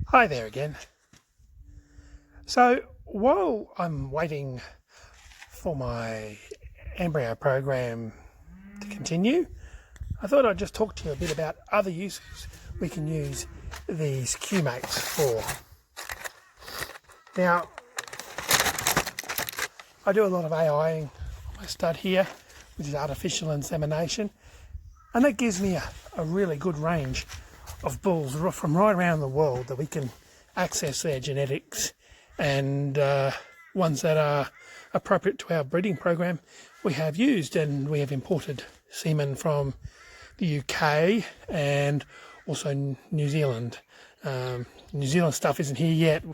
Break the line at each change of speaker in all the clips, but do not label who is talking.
Hi there again. So while I'm waiting for my embryo program to continue, I thought I'd just talk to you a bit about other uses we can use these Q-mates for. Now, I do a lot of AIing on my stud here, which is artificial insemination, and that gives me a really good range of bulls from right around the world that we can access their genetics, and ones that are appropriate to our breeding program we have used, and we have imported semen from the UK and also New Zealand. New Zealand stuff isn't here yet.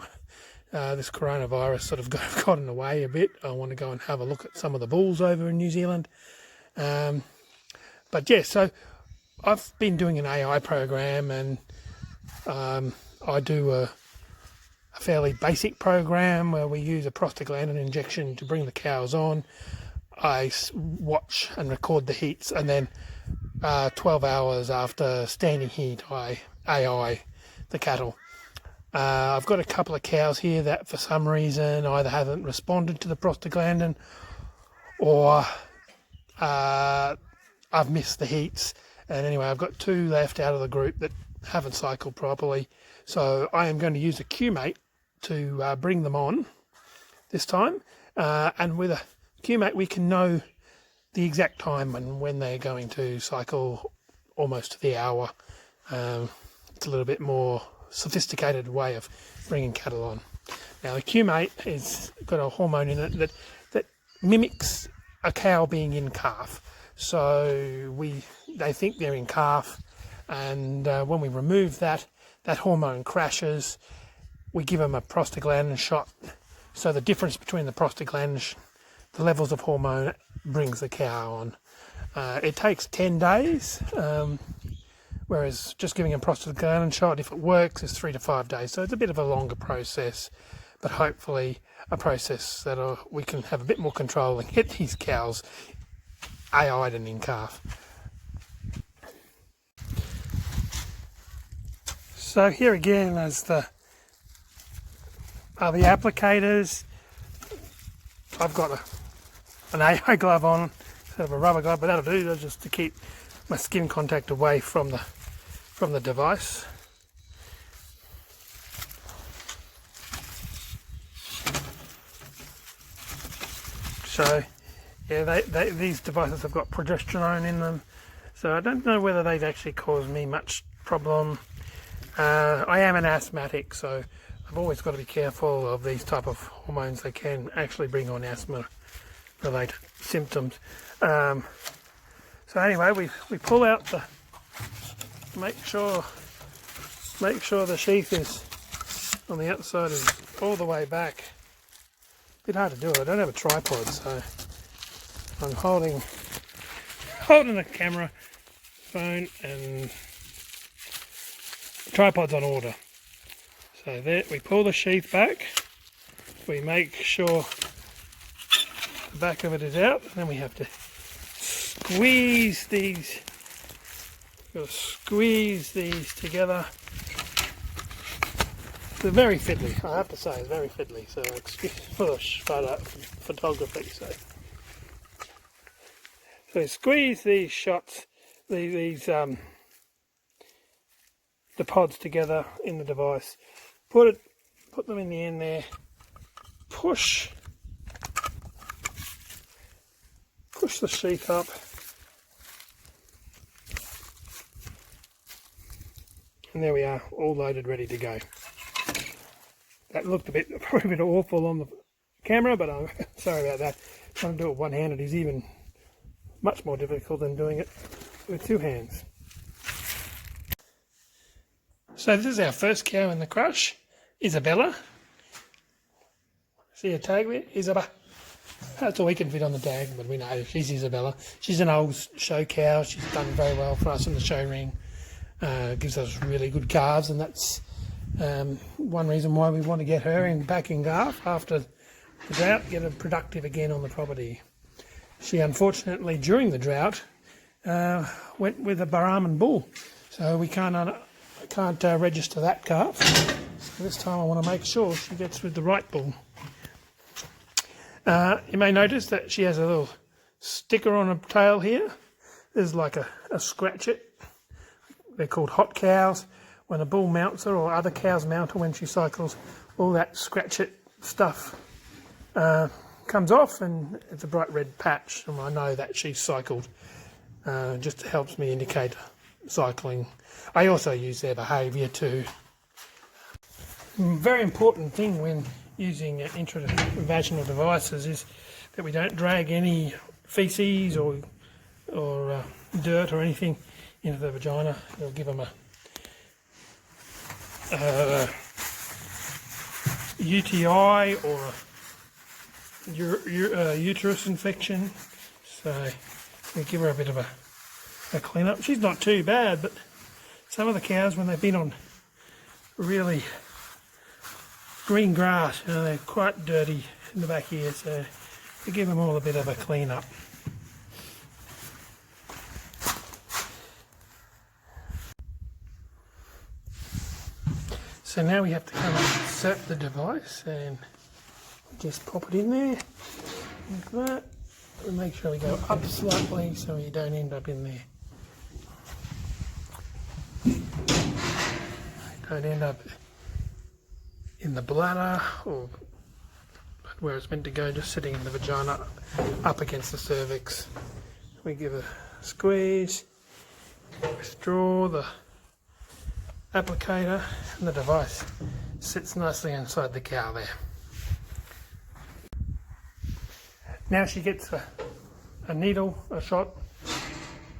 This coronavirus sort of got in the way a bit. I want to go and have a look at some of the bulls over in New Zealand. But yeah, so I've been doing an AI program, and I do a fairly basic program where we use a prostaglandin injection to bring the cows on. I watch and record the heats, and then 12 hours after standing heat I AI the cattle. I've got a couple of cows here that for some reason either haven't responded to the prostaglandin, or I've missed the heats. And anyway, I've got two left out of the group that haven't cycled properly. So I am going to use a Q-mate to bring them on this time. And with a Q-mate, we can know the exact time and when they're going to cycle almost to the hour. It's a little bit more sophisticated way of bringing cattle on. Now, the Q-mate has got a hormone in it that mimics a cow being in calf. So they think they're in calf, and when we remove that hormone crashes. We give them a prostaglandin shot. So the difference between the prostaglandin, the levels of hormone, brings the cow on. It takes 10 days, whereas just giving a prostaglandin shot, if it works, is 3 to 5 days. So it's a bit of a longer process, but hopefully a process that we can have a bit more control and get these cows AI'd and in calf. So here again is the applicators. I've got an AI glove on instead of a rubber glove, but that'll do. That's just to keep my skin contact away from the device. So yeah, these devices have got progesterone in them, so I don't know whether they'd actually cause me much problem. I am an asthmatic, so I've always got to be careful of these type of hormones. They can actually bring on asthma-related symptoms. So anyway, we pull out make sure the sheath is on the outside is all the way back. A bit hard to do it. I don't have a tripod, so I'm holding the camera, phone, and the tripod's on order. So there, we pull the sheath back, we make sure the back of it is out, and then we have to squeeze these together. They're very fiddly, I have to say, it's very fiddly, so excuse for the photography. So squeeze these shots, the pods together in the device. Put them in the end there. Push the sheath up. And there we are, all loaded, ready to go. That looked probably a bit awful on the camera, but I'm sorry about that. Trying to do it one-handed is even much more difficult than doing it with two hands. So this is our first cow in the crush, Isabella. See her tag there? Isabella. That's all we can fit on the tag, but we know she's Isabella. She's an old show cow. She's done very well for us in the show ring. Gives us really good calves, and that's one reason why we want to get her back in calf after the drought, get her productive again on the property. She unfortunately, during the drought, went with a Brahman bull, so we can't can't register that calf. So this time I want to make sure she gets with the right bull. You may notice that she has a little sticker on her tail here. There's like a scratch it. They're called hot cows. When a bull mounts her or other cows mount her when she cycles, all that scratch it stuff comes off and it's a bright red patch, and I know that she's cycled. Just helps me indicate cycling. I also use their behaviour too. Very important thing when using intravaginal devices is that we don't drag any feces or dirt or anything into the vagina. It'll give them a UTI or a uterus infection. So we give her a bit of a clean up. She's not too bad, but some of the cows, when they've been on really green grass, they're quite dirty in the back here, so we give them all a bit of a clean up. So now we have to come and insert the device and just pop it in there like that, and make sure we go up slightly so you don't end up in there. Don't end up in the bladder or where it's meant to go, just sitting in the vagina up against the cervix. We give a squeeze, withdraw the applicator, and the device sits nicely inside the cow there. Now she gets a needle, a shot.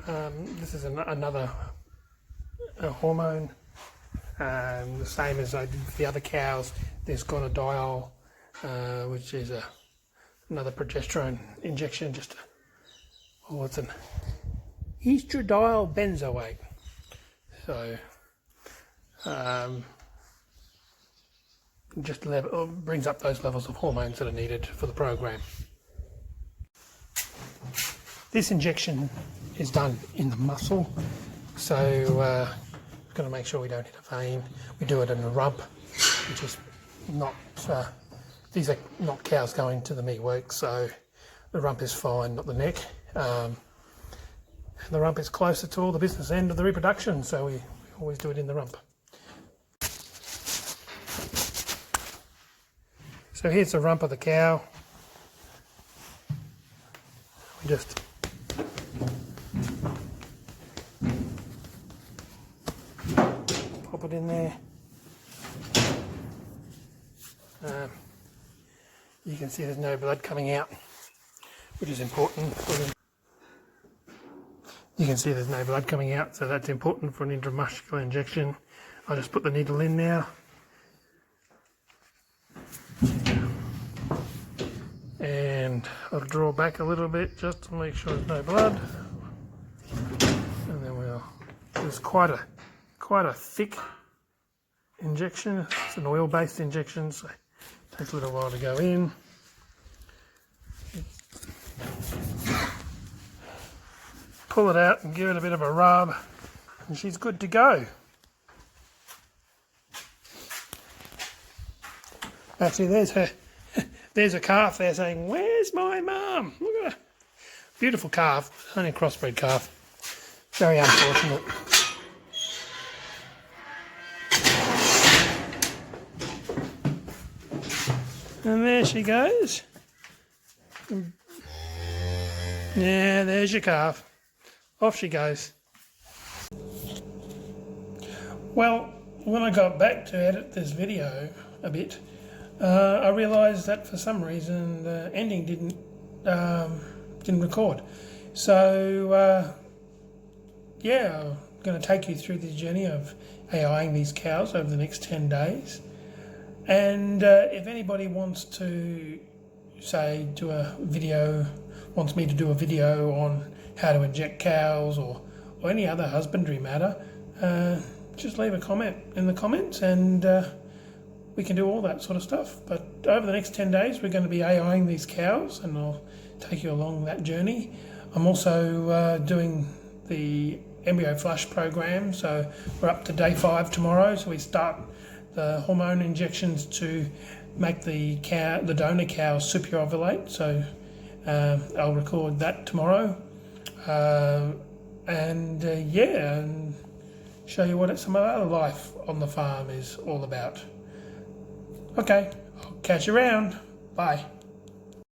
This is another hormone, the same as I did with the other cows. There's gonadiol, which is another progesterone injection. It's an estradiol benzoate. So just brings up those levels of hormones that are needed for the program. This injection is done in the muscle, so we've got to make sure we don't hit a vein. We do it in the rump, which is not, these are not cows going to the meat work, so the rump is fine, not the neck. And the rump is closer to all the business end of the reproduction, so we always do it in the rump. So here's the rump of the cow. We just pop it in there. You can see there's no blood coming out, which is important. You can see there's no blood coming out, so that's important for an intramuscular injection. I'll just put the needle in now. And I'll draw back a little bit just to make sure there's no blood. And then it's quite a thick injection. It's an oil-based injection, so it takes a little while to go in. Pull it out and give it a bit of a rub, and she's good to go. Actually, there's a calf there saying, "Where's my mum?" Look at her. Beautiful calf, only a crossbred calf. Very unfortunate. And there she goes. Yeah, there's your calf. Off she goes. Well, when I got back to edit this video a bit, I realised that for some reason the ending didn't record. So yeah, I'm going to take you through the journey of AIing these cows over the next 10 days. And if anybody wants to, say, wants me to do a video on how to inject cows or any other husbandry matter, just leave a comment in the comments and we can do all that sort of stuff. But over the next 10 days we're going to be AIing these cows, and I'll take you along that journey. I'm also doing the embryo flush program. So we're up to day 5 tomorrow. So we start the hormone injections to make the donor cow superovulate. So I'll record that tomorrow, and show you what some other life on the farm is all about. Okay, I'll catch you around. Bye.